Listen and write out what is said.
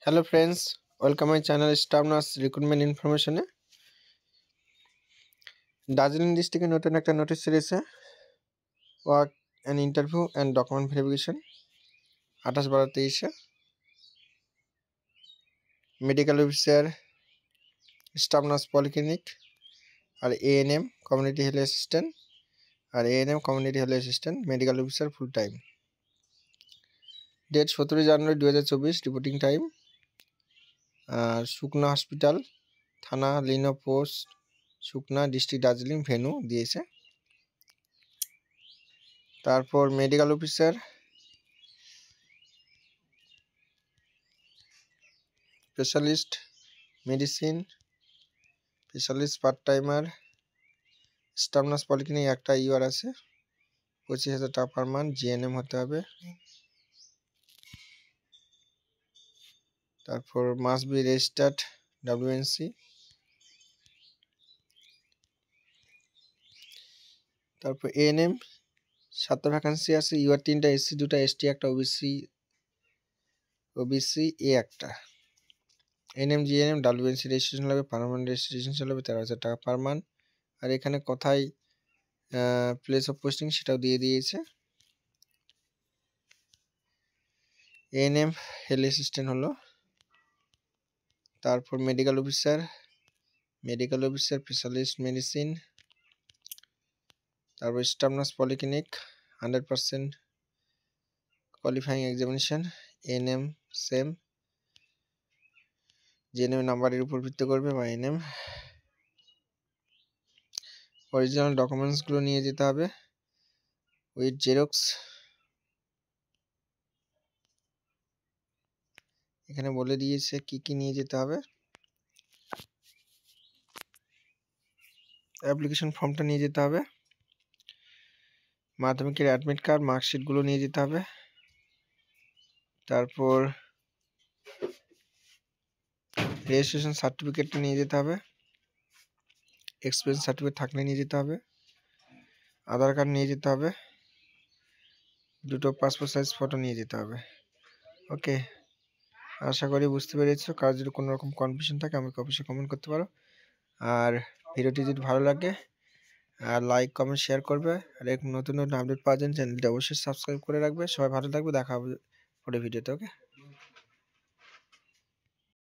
Hello friends, welcome my channel Staff Nurse Recruitment Information এ দার্জিলিং ডিস্ট্রিক্টে নতুন একটা নোটিশ ছেড়েছে work and interview and document verification 28/12/23 medical officer staff nurse polyclinic আর ANM community health assistant আর ANM community health assistant medical officer full time. Date 17 January 2024, reporting time আর Sukna hospital, থানা লিনো post Sukna, district Darjeeling, venue দিয়েছে। তারপর medical officer specialist medicine, specialist part timer, staff nurse polyclinic একটা UR আছে, 25,000 টাকা per month, GNM হতে হবে। তারপর মাস্ট বি রেজিস্টার্ড ডাব্লিউএনসি। তারপর এএনএম 7টা ভ্যাকান্সি আছে, ইউআর 3টা, এসসি 2টা, এসটি একটা, ওবিসি এ একটা। এনএম জিএনএম ডাব্লিউএনসি রেজিস্ট্রেশন লাগবে, পার্মানেন্ট রেজিস্ট্রেশন লাগবে 13,000 টাকা পার মান্থ। আর এখানে কোথায় প্লেস অফ পোস্টিং সেটাও দিয়ে দিয়েছে। এএনএম হেলথ অ্যাসিস্ট্যান্ট হলো। তারপর মেডিকেল অফিসার স্পেশালিস্ট মেডিসিন। তারপর staff nurse polyclinic 100% qualifying examination. ANM same, GNM নাম্বারের উপর ভিত্তি করবে বা এএনএম। অরিজিনাল ডকুমেন্টসগুলো নিয়ে যেতে হবে উইথ জেরক্স। এখানে বলে দিয়েছে কি কি নিয়ে যেতে হবে। অ্যাপ্লিকেশন ফর্মটা নিয়ে যেতে হবে, মাধ্যমিকের অ্যাডমিট কার্ড, মার্কশিটগুলো নিয়ে যেতে হবে। তারপর রেজিস্ট্রেশন সার্টিফিকেটটা নিয়ে যেতে হবে, এক্সপিরিয়েন্স সার্টিফিকেট থাকলে নিয়ে যেতে হবে, আধার কার্ড নিয়ে যেতে হবে, 2টো পাসপোর্ট সাইজ ফটো নিয়ে যেতে হবে। ওকে, আশা করি বুঝতে পেরেছো। কার যদি কোনো রকম কনফিউশন থাকে আমাকে অবশ্যই কমেন্ট করতে পারো। আর ভিডিওটি যদি ভালো লাগে আর লাইক কমেন্ট শেয়ার করবে। আর এক নতুন নতুন আপডেট পাওয়ার জন্য চ্যানেলটি অবশ্যই সাবস্ক্রাইব করে রাখবে। সবাই ভালো থাকবে, দেখা হবে পরের ভিডিওতে। ওকে।